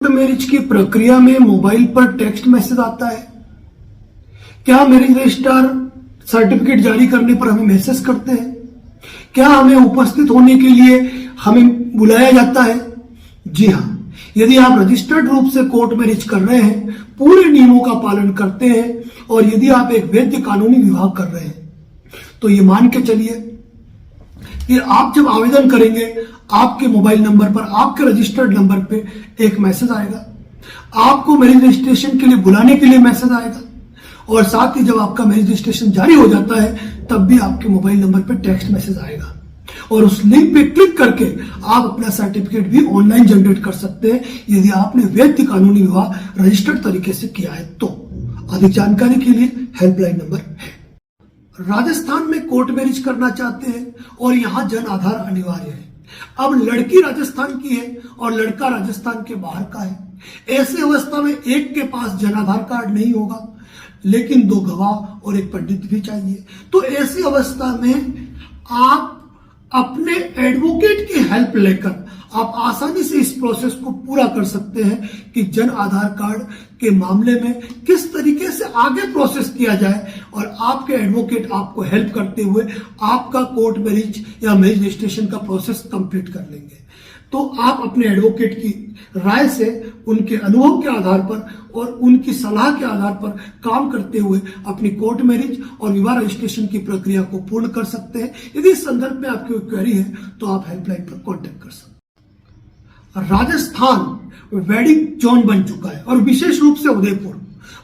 Marriage की प्रक्रिया में मोबाइल पर टेक्स्ट मैसेज आता है। क्या मैरिज रजिस्ट्रार सर्टिफिकेट जारी करने पर हमें मैसेज करते हैं? क्या हमें उपस्थित होने के लिए हमें बुलाया जाता है? जी हाँ, यदि आप रजिस्टर्ड रूप से कोर्ट मैरिज कर रहे हैं, पूरे नियमों का पालन करते हैं और यदि आप एक वैध कानूनी विवाह कर रहे हैं, तो ये मान के चलिए कि आप जब आवेदन करेंगे, आपके मोबाइल नंबर पर, आपके रजिस्टर्ड नंबर पे एक मैसेज आएगा, आपको मैरिज रजिस्ट्रेशन के लिए बुलाने के लिए मैसेज आएगा और साथ ही जब आपका मैरिज रजिस्ट्रेशन जारी हो जाता है तब भी आपके मोबाइल नंबर पे टेक्स्ट मैसेज आएगा और उस लिंक पे क्लिक करके आप अपना सर्टिफिकेट भी ऑनलाइन जनरेट कर सकते हैं यदि आपने वैध कानूनी विवाह रजिस्टर्ड तरीके से किया है तो। अधिक जानकारी के लिए हेल्पलाइन नंबर है। राजस्थान में कोर्ट मैरिज करना चाहते हैं और यहाँ जन आधार अनिवार्य है। अब लड़की राजस्थान की है और लड़का राजस्थान के बाहर का है। ऐसी अवस्था में एक के पास जन आधार कार्ड नहीं होगा, लेकिन 2 गवाह और एक पंडित भी चाहिए। तो ऐसी अवस्था में आप अपने एडवोकेट की हेल्प लेकर आप आसानी से इस प्रोसेस को पूरा कर सकते हैं कि जन आधार कार्ड के मामले में किस तरीके से आगे प्रोसेस किया जाए और आपके एडवोकेट आपको हेल्प करते हुए आपका कोर्ट मैरिज या मैरिज रजिस्ट्रेशन का प्रोसेस कंप्लीट कर लेंगे। तो आप अपने एडवोकेट की राय से, उनके अनुभव के आधार पर और उनकी सलाह के आधार पर काम करते हुए अपनी कोर्ट मैरिज और विवाह रजिस्ट्रेशन की प्रक्रिया को पूर्ण कर सकते हैं। यदि इस संदर्भ में आपकी कोई क्वेरी है तो आप हेल्पलाइन पर कॉन्टेक्ट कर सकते हैं। राजस्थान वेडिंग जोन बन चुका है और विशेष रूप से उदयपुर।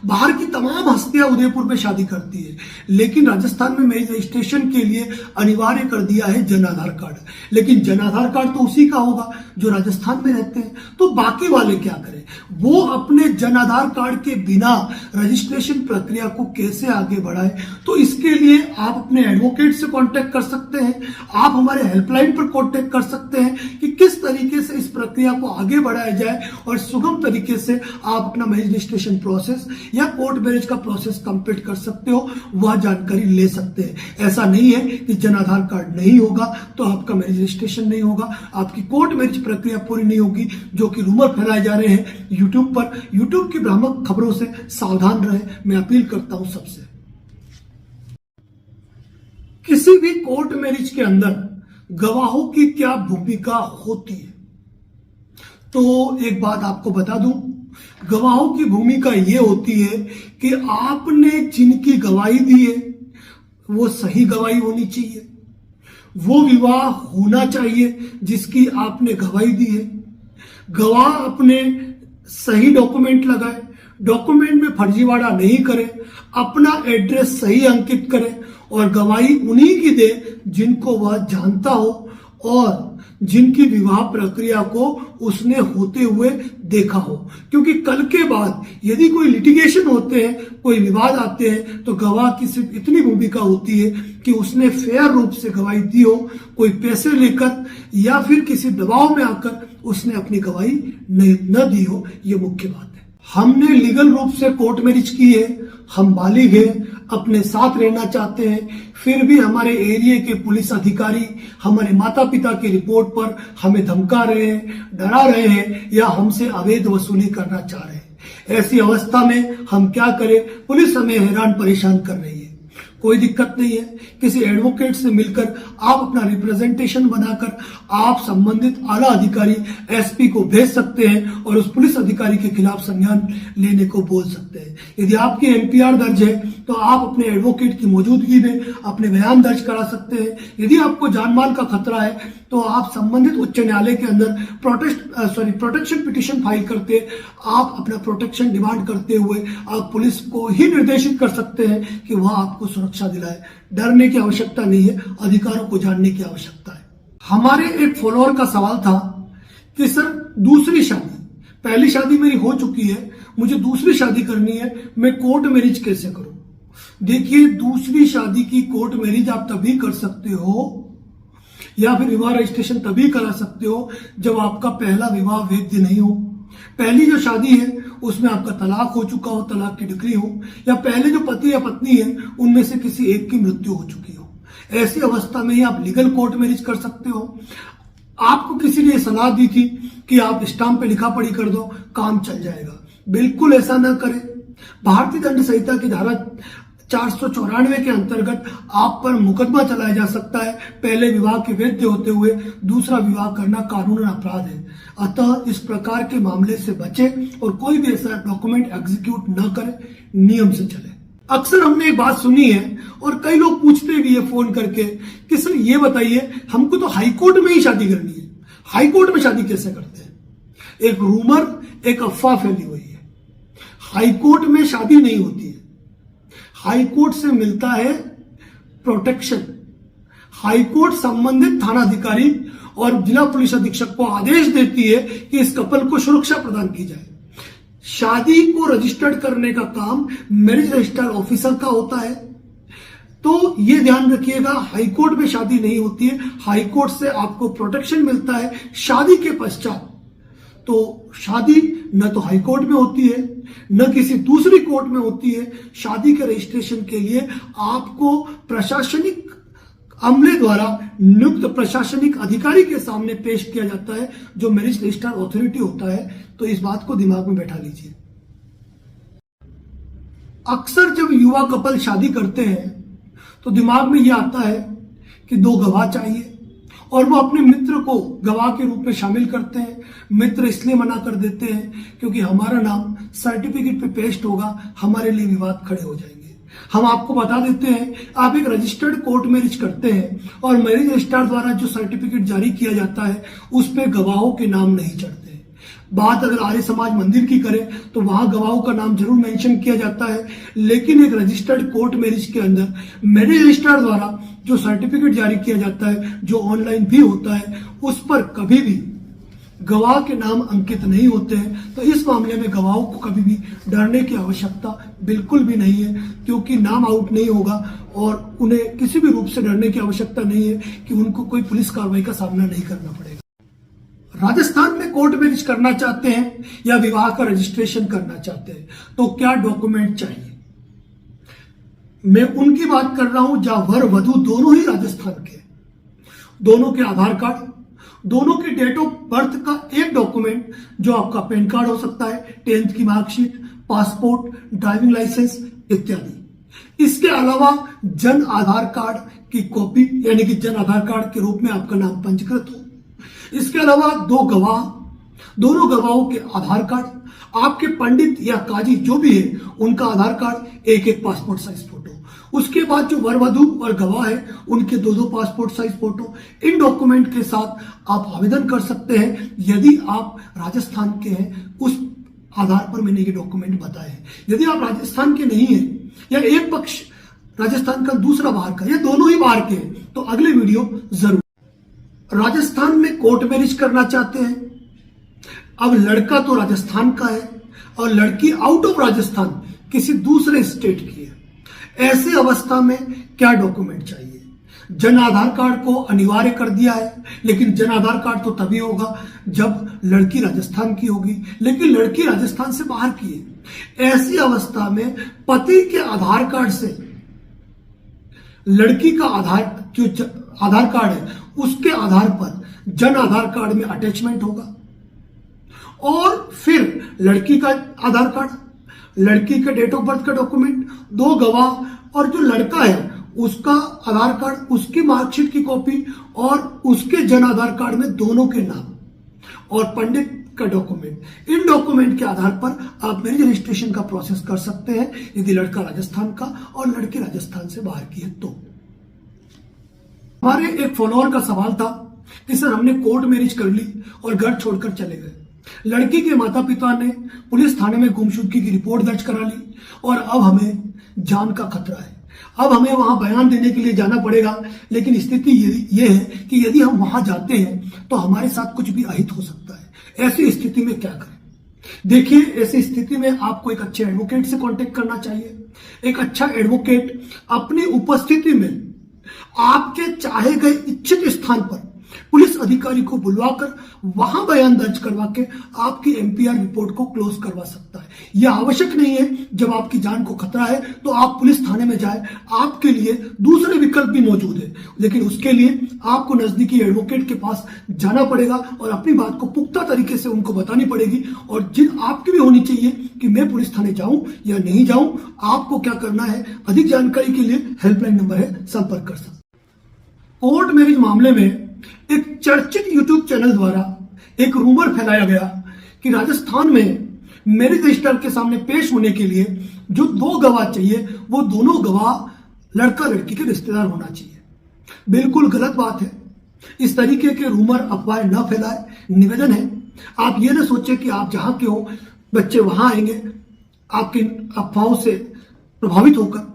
बाहर की तमाम हस्तियां उदयपुर में शादी करती है, लेकिन राजस्थान में मैरिज रजिस्ट्रेशन के लिए अनिवार्य कर दिया है जन आधार कार्ड। लेकिन जन आधार कार्ड तो उसी का होगा जो राजस्थान में रहते हैं, तो बाकी वाले क्या करें? वो अपने जन आधार कार्ड के बिना रजिस्ट्रेशन प्रक्रिया को कैसे आगे बढ़ाएं? तो इसके लिए आप अपने एडवोकेट से कांटेक्ट कर सकते हैं, आप हमारे हेल्पलाइन पर कांटेक्ट कर सकते हैं कि किस तरीके से इस प्रक्रिया को आगे बढ़ाया जाए और सुगम तरीके से आप अपना मैरिज रजिस्ट्रेशन प्रोसेस या कोर्ट मैरिज का प्रोसेस कंप्लीट कर सकते हो, वह जानकारी ले सकते हैं। ऐसा नहीं है कि जन आधार कार्ड नहीं होगा तो आपका मैरिज रजिस्ट्रेशन नहीं होगा, आपकी कोर्ट मैरिज प्रक्रिया पूरी नहीं होगी, जो कि रूमर फैलाए जा रहे हैं यूट्यूब पर। यूट्यूब की भ्रामक खबरों से सावधान रहे, मैं अपील करता हूं सबसे। किसी भी कोर्ट मैरिज के अंदर गवाहों की क्या भूमिका होती है? तो एक बात आपको बता दूं, गवाहों की भूमिका यह होती है कि आपने जिनकी गवाही दी है वो सही गवाही होनी चाहिए, वो विवाह होना चाहिए जिसकी आपने गवाही दी है। गवाह अपने सही डॉक्यूमेंट लगाए, डॉक्यूमेंट में फर्जीवाड़ा नहीं करे, अपना एड्रेस सही अंकित करे और गवाही उन्हीं की दे जिनको वह जानता हो और जिनकी विवाह प्रक्रिया को उसने होते हुए देखा हो। क्योंकि कल के बाद यदि कोई लिटिगेशन होते हैं, कोई विवाद आते हैं, तो गवाह की सिर्फ इतनी भूमिका होती है कि उसने फेयर रूप से गवाही दी हो, कोई पैसे लेकर या फिर किसी दबाव में आकर उसने अपनी गवाही न दी हो। ये मुख्य बात है। हमने लीगल रूप से कोर्ट मैरिज की है, हम बालिग हैं, अपने साथ रहना चाहते हैं, फिर भी हमारे एरिया के पुलिस अधिकारी हमारे माता पिता की रिपोर्ट पर हमें धमका रहे हैं, डरा रहे हैं या हमसे अवैध वसूली करना चाह रहे हैं। ऐसी अवस्था में हम क्या करें? पुलिस हमें हैरान परेशान कर रही है। कोई दिक्कत नहीं है, किसी एडवोकेट से मिलकर आप अपना रिप्रेजेंटेशन बनाकर आप संबंधित आला अधिकारी एसपी को भेज सकते हैं और उस पुलिस अधिकारी के खिलाफ संज्ञान लेने को बोल सकते हैं। यदि आपकी एफआईआर दर्ज है तो आप अपने एडवोकेट की मौजूदगी में अपने बयान दर्ज करा सकते हैं। यदि आपको जानमाल का खतरा है तो आप संबंधित उच्च न्यायालय के अंदर प्रोटेक्शन पिटीशन फाइल करते आप अपना प्रोटेक्शन डिमांड करते हुए आप पुलिस को ही निर्देशित कर सकते हैं कि वह आपको सुरक्षा दिलाए। डरने की आवश्यकता नहीं है, अधिकारों को जानने की आवश्यकता है। हमारे एक फॉलोअर का सवाल था कि सर दूसरी शादी, पहली शादी मेरी हो चुकी है, मुझे दूसरी शादी करनी है, मैं कोर्ट मैरिज कैसे करूं? देखिए, दूसरी शादी की कोर्ट मैरिज आप तभी कर सकते हो या फिर विवाह रजिस्ट्रेशन तभी करा सकते हो जब आपका पहला विवाह वैध नहीं हो। पहली जो शादी है उसमें आपका तलाक हो चुका हो, तलाक की डिक्री हो, या पहले जो पति या पत्नी है उनमें से किसी एक की मृत्यु हो चुकी हो। ऐसी अवस्था में ही आप लीगल कोर्ट मैरिज कर सकते हो। आपको किसी ने सलाह दी थी कि आप स्टाम्प पे लिखा पढ़ी कर दो, काम चल जाएगा। बिल्कुल ऐसा ना करें। भारतीय दंड संहिता की धारा 494 के अंतर्गत आप पर मुकदमा चलाया जा सकता है। पहले विवाह के वैध होते हुए दूसरा विवाह करना कानूनन अपराध है। अतः इस प्रकार के मामले से बचें और कोई भी ऐसा डॉक्यूमेंट एग्जीक्यूट न करें, नियम से चले। अक्सर हमने एक बात सुनी है और कई लोग पूछते भी है फोन करके कि सर ये बताइए, हमको तो हाईकोर्ट में ही शादी करनी है, हाईकोर्ट में शादी कैसे करते हैं? एक रूमर, एक अफवाह फैली हुई है। हाईकोर्ट में शादी नहीं होती है। हाईकोर्ट से मिलता है प्रोटेक्शन। हाईकोर्ट संबंधित थानाधिकारी और जिला पुलिस अधीक्षक को आदेश देती है कि इस कपल को सुरक्षा प्रदान की जाए। शादी को रजिस्टर्ड करने का काम मैरिज रजिस्ट्रार ऑफिसर का होता है। तो ये ध्यान रखिएगा, हाईकोर्ट में शादी नहीं होती है। हाईकोर्ट से आपको प्रोटेक्शन मिलता है शादी के पश्चात। तो शादी न तो हाईकोर्ट में होती है, न किसी दूसरी कोर्ट में होती है। शादी के रजिस्ट्रेशन के लिए आपको प्रशासनिक अमले द्वारा नियुक्त प्रशासनिक अधिकारी के सामने पेश किया जाता है, जो मैरिज रजिस्ट्रार अथॉरिटी होता है। तो इस बात को दिमाग में बैठा लीजिए। अक्सर जब युवा कपल शादी करते हैं तो दिमाग में यह आता है कि 2 गवाह चाहिए और वो अपने मित्र को गवाह के रूप में शामिल करते हैं। मित्र इसलिए मना कर देते हैं क्योंकि हमारा नाम सर्टिफिकेट पे पेस्ट होगा, हमारे लिए विवाद खड़े हो जाएंगे। हम आपको बता देते हैं, आप एक रजिस्टर्ड कोर्ट मैरिज करते हैं और मैरिज रजिस्ट्रार द्वारा जो सर्टिफिकेट जारी किया जाता है उस पे गवाहों के नाम नहीं चढ़ते। बात अगर आर्य समाज मंदिर की करें तो वहां गवाहों का नाम जरूर मेंशन किया जाता है, लेकिन एक रजिस्टर्ड कोर्ट मैरिज के अंदर मैरिज रजिस्ट्रार द्वारा जो सर्टिफिकेट जारी किया जाता है, जो ऑनलाइन भी होता है, उस पर कभी भी गवाह के नाम अंकित नहीं होते हैं। तो इस मामले में गवाहों को कभी भी डरने की आवश्यकता बिल्कुल भी नहीं है, क्योंकि नाम आउट नहीं होगा और उन्हें किसी भी रूप से डरने की आवश्यकता नहीं है कि उनको कोई पुलिस कार्रवाई का सामना नहीं करना पड़ेगा। राजस्थान में कोर्ट मैरिज करना चाहते हैं या विवाह का रजिस्ट्रेशन करना चाहते हैं तो क्या डॉक्यूमेंट चाहिए? मैं उनकी बात कर रहा हूं जहां वर वधू दोनों ही राजस्थान के, दोनों के आधार कार्ड, दोनों के डेट ऑफ बर्थ का एक डॉक्यूमेंट, जो आपका पैन कार्ड हो सकता है, 10th की मार्कशीट, पासपोर्ट, ड्राइविंग लाइसेंस इत्यादि। इसके अलावा जन आधार कार्ड की कॉपी, यानी कि जन आधार कार्ड के रूप में आपका नाम पंजीकृत हो। इसके अलावा 2 गवाह, दोनों गवाहों के आधार कार्ड, आपके पंडित या काजी जो भी है उनका आधार कार्ड, एक पासपोर्ट साइज फोटो। उसके बाद जो वर वधू और गवाह है उनके 2 पासपोर्ट साइज फोटो। इन डॉक्यूमेंट के साथ आप आवेदन कर सकते हैं यदि आप राजस्थान के हैं। उस आधार पर मैंने ये डॉक्यूमेंट बताए हैं। यदि आप राजस्थान के नहीं हैं या एक पक्ष राजस्थान का दूसरा बाहर का या दोनों ही बाहर के हैं तो अगले वीडियो जरूर। राजस्थान में कोर्ट मैरिज करना चाहते हैं। अब लड़का तो राजस्थान का है और लड़की आउट ऑफ राजस्थान किसी दूसरे स्टेट की है। ऐसी अवस्था में क्या डॉक्यूमेंट चाहिए? जन आधार कार्ड को अनिवार्य कर दिया है, लेकिन जन आधार कार्ड तो तभी होगा जब लड़की राजस्थान की होगी, लेकिन लड़की राजस्थान से बाहर की है। ऐसी अवस्था में पति के आधार कार्ड से लड़की का जो आधार कार्ड है उसके आधार पर जन आधार कार्ड में अटैचमेंट होगा और फिर लड़की का आधार कार्ड, लड़की के डेट ऑफ बर्थ का डॉक्यूमेंट, 2 गवाह और जो लड़का है उसका आधार कार्ड, उसकी मार्कशीट की कॉपी और उसके जन आधार कार्ड में दोनों के नाम और पंडित का डॉक्यूमेंट। इन डॉक्यूमेंट के आधार पर आप मैरिज रजिस्ट्रेशन का प्रोसेस कर सकते हैं यदि लड़का राजस्थान का और लड़की राजस्थान से बाहर की है तो। हमारे एक फॉलोअर का सवाल था कि सर हमने कोर्ट मैरिज कर ली और घर छोड़कर चले गए। लड़की के माता पिता ने पुलिस थाने में गुमशुदगी की रिपोर्ट दर्ज करा ली और अब हमें जान का खतरा है। अब हमें वहां बयान देने के लिए जाना पड़ेगा, लेकिन स्थिति ये है कि यदि हम वहां जाते हैं तो हमारे साथ कुछ भी अहित हो सकता है। ऐसी स्थिति में क्या करें? देखिए, ऐसी स्थिति में आपको एक अच्छे एडवोकेट से कांटेक्ट करना चाहिए। एक अच्छा एडवोकेट अपनी उपस्थिति में आपके चाहे गए इच्छित स्थान पर पुलिस अधिकारी को बुलवाकर वहां बयान दर्ज करवा के आपकी एमपीआर रिपोर्ट को क्लोज करवा सकता है। यह आवश्यक नहीं है, जब आपकी जान को खतरा है तो आप पुलिस थाने में जाए, आपके लिए दूसरे विकल्प भी मौजूद है, लेकिन उसके लिए आपको नजदीकी एडवोकेट के पास जाना पड़ेगा और अपनी बात को पुख्ता तरीके से उनको बतानी पड़ेगी। और जिन आपकी भी होनी चाहिए कि मैं पुलिस थाने जाऊं या नहीं जाऊं, आपको क्या करना है, अधिक जानकारी के लिए हेल्पलाइन नंबर है, संपर्क कर सकते। कोर्ट मैरिज मामले में एक चर्चित यूट्यूब चैनल द्वारा एक रूमर फैलाया गया कि राजस्थान में मैरिज रजिस्टर के सामने पेश होने के लिए जो 2 गवाह चाहिए, वो दोनों गवाह लड़का लड़की के रिश्तेदार होना चाहिए। बिल्कुल गलत बात है। इस तरीके के रूमर अफवाह न फैलाए, निवेदन है। आप ये न सोचे कि आप जहां के हो बच्चे वहां आएंगे आपकी अफवाहों से प्रभावित होकर।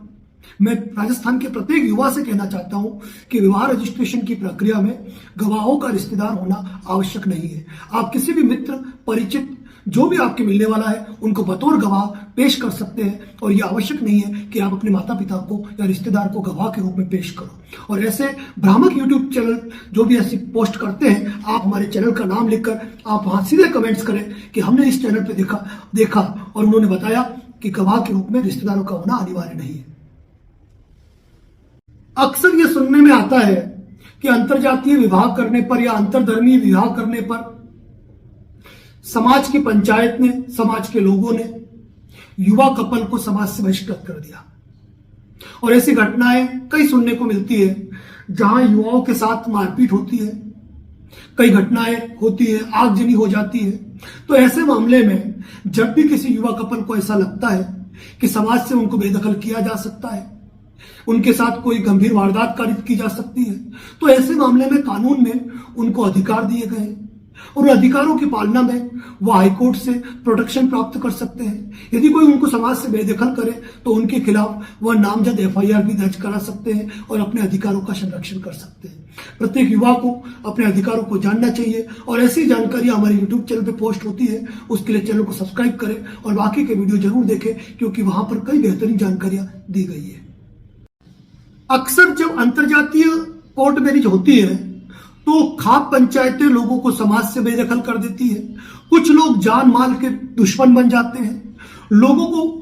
मैं राजस्थान के प्रत्येक युवा से कहना चाहता हूं कि विवाह रजिस्ट्रेशन की प्रक्रिया में गवाहों का रिश्तेदार होना आवश्यक नहीं है। आप किसी भी मित्र, परिचित, जो भी आपके मिलने वाला है, उनको बतौर गवाह पेश कर सकते हैं और यह आवश्यक नहीं है कि आप अपने माता पिता को या रिश्तेदार को गवाह के रूप में पेश करो। और ऐसे भ्रामक यूट्यूब चैनल जो भी ऐसी पोस्ट करते हैं, आप हमारे चैनल का नाम लिखकर आप वहां सीधे कमेंट्स करें कि हमने इस चैनल पर देखा और उन्होंने बताया कि गवाह के रूप में रिश्तेदारों का होना अनिवार्य नहीं है। अक्सर यह सुनने में आता है कि अंतरजातीय विवाह करने पर या अंतरधर्मीय विवाह करने पर समाज की पंचायत ने, समाज के लोगों ने युवा कपल को समाज से बहिष्कृत कर दिया। और ऐसी घटनाएं कई सुनने को मिलती है जहां युवाओं के साथ मारपीट होती है, कई घटनाएं होती है, आगजनी हो जाती है। तो ऐसे मामले में जब भी किसी युवा कपल को ऐसा लगता है कि समाज से उनको बेदखल किया जा सकता है, उनके साथ कोई गंभीर वारदात कारित की जा सकती है, तो ऐसे मामले में कानून में उनको अधिकार दिए गए हैं और अधिकारों की पालना में वह हाईकोर्ट से प्रोटेक्शन प्राप्त कर सकते हैं। यदि कोई उनको समाज से बेदखल करे तो उनके खिलाफ वह नामजद एफआईआर भी दर्ज करा सकते हैं और अपने अधिकारों का संरक्षण कर सकते हैं। प्रत्येक युवा को अपने अधिकारों को जानना चाहिए और ऐसी जानकारी हमारे यूट्यूब चैनल पे पोस्ट होती है, उसके लिए चैनल को सब्सक्राइब करें और बाकी के वीडियो जरूर देखें, क्योंकि वहां पर कई बेहतरीन जानकारियां दी गई है। अक्सर जब अंतरजातीय कोर्ट मैरिज होती है तो खाप पंचायतें लोगों को समाज से बेदखल कर देती है। कुछ लोग जान माल के दुश्मन बन जाते हैं, लोगों को,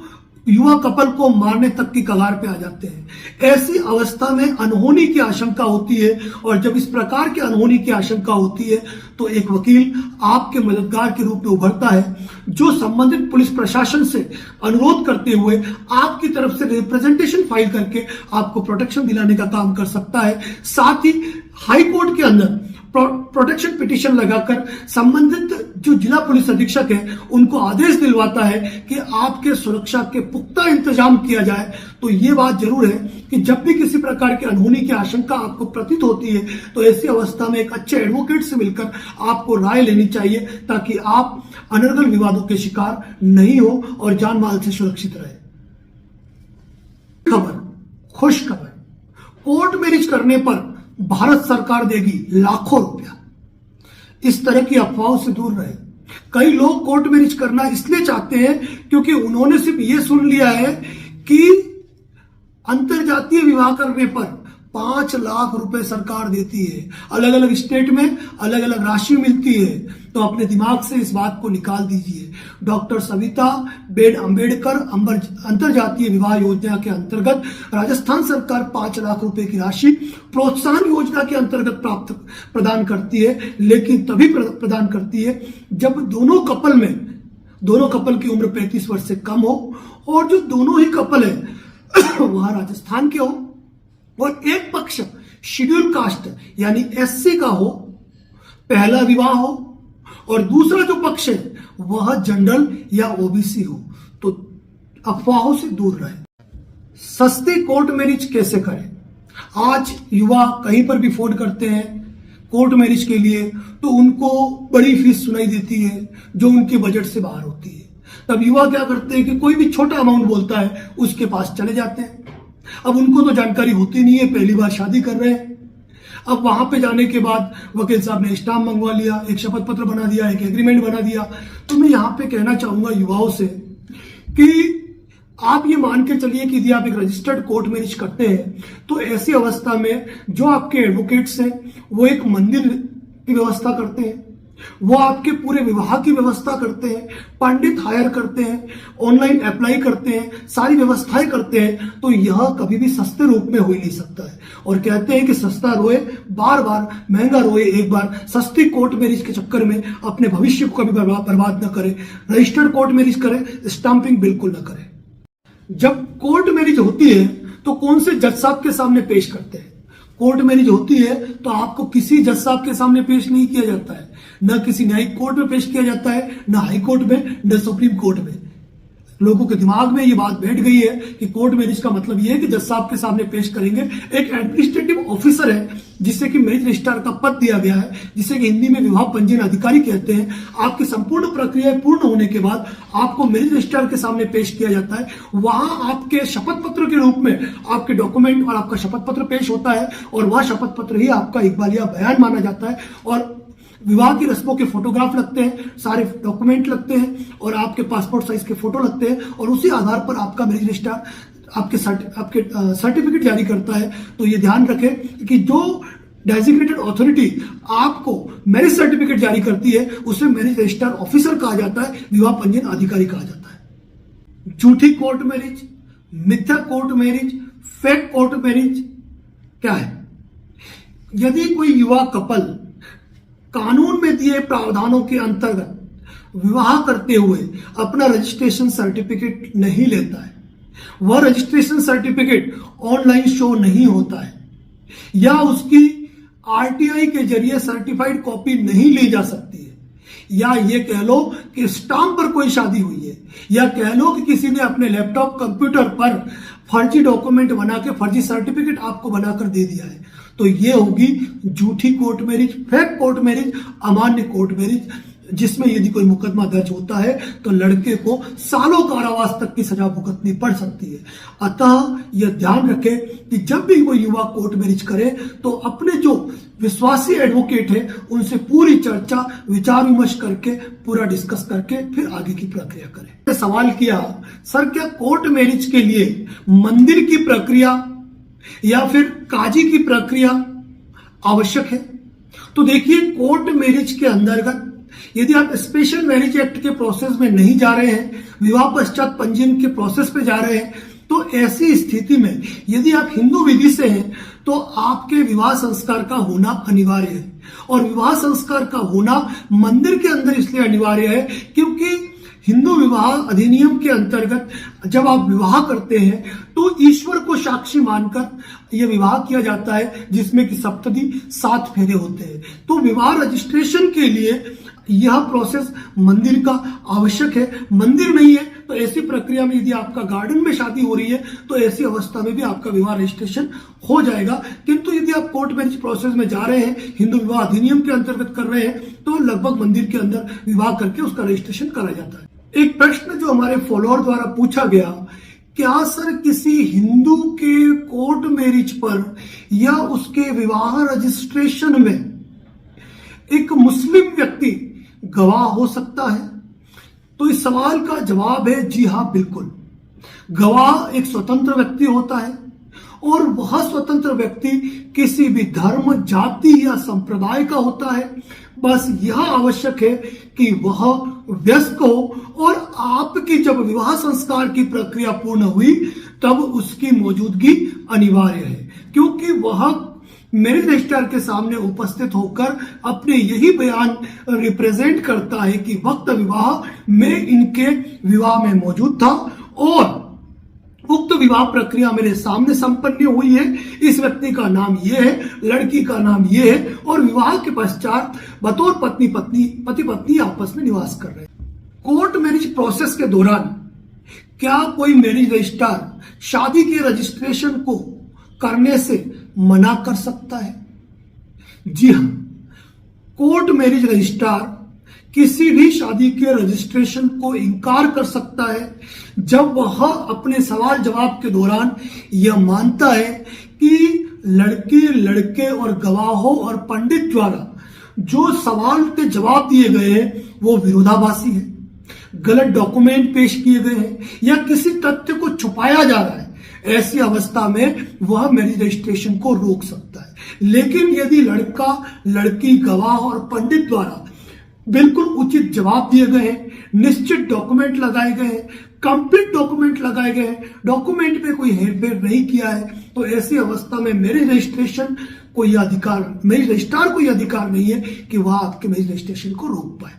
युवा कपल को मारने तक की कगार पे आ जाते हैं। ऐसी अवस्था में अनहोनी की आशंका होती है और जब इस प्रकार की अनहोनी की आशंका होती है तो एक वकील आपके मददगार के रूप में उभरता है, जो संबंधित पुलिस प्रशासन से अनुरोध करते हुए आपकी तरफ से रिप्रेजेंटेशन फाइल करके आपको प्रोटेक्शन दिलाने का काम कर सकता है। साथ ही हाई कोर्ट के अंदर प्रोटेक्शन पिटीशन लगाकर संबंधित जो जिला पुलिस अधीक्षक है उनको आदेश दिलवाता है कि आपके सुरक्षा के पुख्ता इंतजाम किया जाए। तो ये बात जरूर है कि जब भी किसी प्रकार की अनहोनी की आशंका आपको प्रतीत होती है तो ऐसी अवस्था में एक अच्छे एडवोकेट से मिलकर आपको राय लेनी चाहिए, ताकि आप अनर्गल विवादों के शिकार नहीं हो और जान माल से सुरक्षित रहे। खबर, खुश खबर, कोर्ट मैरिज करने पर भारत सरकार देगी लाखों रुपया। इस तरह की अफवाहों से दूर रहे। कई लोग कोर्ट मैरिज करना इसलिए चाहते हैं क्योंकि उन्होंने सिर्फ यह सुन लिया है कि अंतरजातीय विवाह करने पर 5 लाख रुपए सरकार देती है, अलग अलग स्टेट में अलग अलग राशि मिलती है। तो अपने दिमाग से इस बात को निकाल दीजिए। डॉक्टर सविता बेन अम्बेडकर अंतरजातीय विवाह योजना के अंतर्गत राजस्थान सरकार 5 लाख रुपए की राशि प्रोत्साहन योजना के अंतर्गत प्रदान करती है, लेकिन तभी प्रदान करती है जब दोनों कपल की उम्र 35 वर्ष से कम हो और जो दोनों ही कपल है वह राजस्थान के हो और एक पक्ष शेड्यूल कास्ट यानी एससी का हो, पहला विवाह हो, और दूसरा जो पक्ष है वह जनरल या ओबीसी हो। तो अफवाहों से दूर रहे। सस्ती कोर्ट मैरिज कैसे करें? आज युवा कहीं पर भी फोन करते हैं कोर्ट मैरिज के लिए तो उनको बड़ी फीस सुनाई देती है जो उनके बजट से बाहर होती है। तब युवा क्या करते हैं कि कोई भी छोटा अमाउंट बोलता है उसके पास चले जाते हैं। अब उनको तो जानकारी होती नहीं है, पहली बार शादी कर रहे हैं। अब वहां पे जाने के बाद वकील साहब ने स्टाम्प मंगवा लिया, एक शपथ पत्र बना दिया, एक एग्रीमेंट बना दिया। तो मैं यहां पे कहना चाहूंगा युवाओं से कि आप ये मान के चलिए कि यदि आप एक रजिस्टर्ड कोर्ट मैरिज करते हैं तो ऐसी अवस्था में जो आपके एडवोकेट्स हैं वो एक मंदिर की व्यवस्था करते हैं, वो आपके पूरे विवाह की व्यवस्था करते हैं, पंडित हायर करते हैं, ऑनलाइन अप्लाई करते हैं, सारी व्यवस्थाएं करते हैं, तो यह कभी भी सस्ते रूप में हो ही नहीं सकता है। और कहते हैं कि सस्ता रोए बार बार, महंगा रोए एक बार। सस्ती कोर्ट मैरिज के चक्कर में अपने भविष्य को कभी बर्बाद न करें। रजिस्टर्ड कोर्ट मैरिज करें, स्टाम्पिंग बिल्कुल न करें। जब कोर्ट मैरिज होती है तो कौन से जज साहब के सामने पेश करते हैं? कोर्ट मैरिज होती है तो आपको किसी जज साहब के सामने पेश नहीं किया जाता है, न किसी न्यायिक कोर्ट में पेश किया जाता है, न हाई कोर्ट में, न सुप्रीम कोर्ट में। लोगों के दिमाग में ये बात बैठ गई है कि कोर्ट मैरिज का मतलब ये है कि जज साहब के सामने पेश करेंगे। एक एडमिनिस्ट्रेटिव ऑफिसर है जिसे कि मैरिज रजिस्ट्रार का पद दिया गया है, जिसे कि हिंदी में विवाह पंजीयन अधिकारी कहते हैं। आपकी संपूर्ण प्रक्रिया पूर्ण होने के बाद आपको मैरिज रजिस्ट्रार के सामने पेश किया जाता है। वहां आपके शपथ पत्र के रूप में आपके डॉक्यूमेंट और आपका शपथ पत्र पेश होता है और वह शपथ पत्र ही आपका इकबालिया बयान माना जाता है। और विवाह की रस्मों के फोटोग्राफ लगते हैं, सारे डॉक्यूमेंट लगते हैं और आपके पासपोर्ट साइज के फोटो लगते हैं और उसी आधार पर आपका मैरिज रजिस्ट्रार आपके सर्टिफिकेट जारी करता है। तो ये ध्यान रखें कि जो डेजिग्नेटेड अथॉरिटी आपको मैरिज सर्टिफिकेट जारी करती है उसे मैरिज रजिस्ट्रार ऑफिसर कहा जाता है, विवाह पंजीयन अधिकारी कहा जाता है। झूठी कोर्ट मैरिज, मिथ्या court marriage, fake court marriage क्या है? यदि कोई युवा कपल कानून में दिए प्रावधानों के अंतर्गत विवाह करते हुए अपना रजिस्ट्रेशन सर्टिफिकेट नहीं लेता है, वह रजिस्ट्रेशन सर्टिफिकेट ऑनलाइन शो नहीं होता है, या उसकी आरटीआई के जरिए सर्टिफाइड कॉपी नहीं ली जा सकती है, या ये कह लो कि स्टाम्प पर कोई शादी हुई है, या कह लो कि किसी ने अपने लैपटॉप कंप्यूटर पर फर्जी डॉक्यूमेंट बना के फर्जी सर्टिफिकेट आपको बनाकर दे दिया है, तो ये होगी झूठी court marriage, fake court marriage, अमान्य कोर्ट मैरिज, जिसमें यदि कोई मुकदमा दर्ज होता है तो लड़के को सालों कारावास तक की सजा भुगतनी पड़ सकती है। अतः यह ध्यान रखें कि जब भी कोई युवा कोर्ट मैरिज करे तो अपने जो विश्वासी एडवोकेट है उनसे पूरी चर्चा, विचार विमर्श करके, पूरा डिस्कस करके फिर आगे की प्रक्रिया करें। सवाल किया, सर क्या कोर्ट मैरिज के लिए मंदिर की प्रक्रिया या फिर काजी की प्रक्रिया आवश्यक है? तो देखिए, कोर्ट मैरिज के अंतर्गत यदि आप स्पेशल मैरिज एक्ट के प्रोसेस में नहीं जा रहे हैं, विवाह पश्चात पंजीयन के प्रोसेस पे जा रहे हैं, तो ऐसी स्थिति में यदि आप हिंदू विधि से हैं तो आपके विवाह संस्कार का होना अनिवार्य है। और विवाह संस्कार का होना मंदिर के अंदर इसलिए अनिवार्य है क्योंकि हिंदू विवाह अधिनियम के अंतर्गत जब आप विवाह करते हैं तो ईश्वर को साक्षी मानकर यह विवाह किया जाता है, जिसमें कि सप्तदी 7 फेरे होते हैं। तो विवाह रजिस्ट्रेशन के लिए यह प्रोसेस मंदिर का आवश्यक है। मंदिर नहीं है तो ऐसी प्रक्रिया में यदि आपका गार्डन में शादी हो रही है तो ऐसी अवस्था में भी आपका विवाह रजिस्ट्रेशन हो जाएगा। किंतु यदि आप कोर्ट मैरिज प्रोसेस में जा रहे हैं, हिंदू विवाह अधिनियम के अंतर्गत कर रहे हैं, तो लगभग मंदिर के अंदर विवाह करके उसका रजिस्ट्रेशन करा जाता है। एक प्रश्न जो हमारे फॉलोअर द्वारा पूछा गया, क्या सर किसी हिंदू के कोर्ट मैरिज पर या उसके विवाह रजिस्ट्रेशन में एक मुस्लिम व्यक्ति गवाह हो सकता है? तो इस सवाल का जवाब है जी हां, बिल्कुल। गवाह एक स्वतंत्र व्यक्ति होता है और वह स्वतंत्र व्यक्ति किसी भी धर्म, जाति या संप्रदाय का होता है। बस यह आवश्यक है कि वह व्यस्क हो और आपकी जब विवाह संस्कार की प्रक्रिया पूर्ण हुई तब उसकी मौजूदगी अनिवार्य है, क्योंकि वह मैरिज रजिस्ट्रार के सामने उपस्थित होकर अपने यही बयान रिप्रेजेंट करता है कि वक्त विवाह में इनके विवाह में मौजूद था और उक्त विवाह प्रक्रिया मेरे सामने संपन्न हुई है। इस व्यक्ति का नाम ये है, लड़की का नाम ये है और विवाह के पश्चात बतौर पति पत्नी आपस में निवास कर रहे हैं। कोर्ट मैरिज प्रोसेस के दौरान क्या कोई मैरिज रजिस्ट्रार शादी के रजिस्ट्रेशन को करने से मना कर सकता है? जी हां, कोर्ट मैरिज रजिस्ट्रार किसी भी शादी के रजिस्ट्रेशन को इनकार कर सकता है जब वह अपने सवाल जवाब के दौरान यह मानता है कि लड़की, लड़के और गवाहों और पंडित द्वारा जो सवाल के जवाब दिए गए हैं वो विरोधाभासी है। गलत डॉक्यूमेंट पेश किए गए हैं या किसी तथ्य को छुपाया जा रहा है, ऐसी अवस्था में वह मैरिज रजिस्ट्रेशन को रोक सकता है। लेकिन यदि लड़का, लड़की, गवाह और पंडित द्वारा बिल्कुल उचित जवाब दिए गए हैं, निश्चित डॉक्यूमेंट लगाए गए हैं, कंप्लीट डॉक्यूमेंट लगाए गए हैं, डॉक्यूमेंट में कोई हेरफेर नहीं किया है, तो ऐसी अवस्था में मैरिज रजिस्ट्रेशन को यह अधिकार, मैरिज रजिस्ट्रार को यह अधिकार नहीं है कि वह आपके मैरिज रजिस्ट्रेशन को रोक पाए।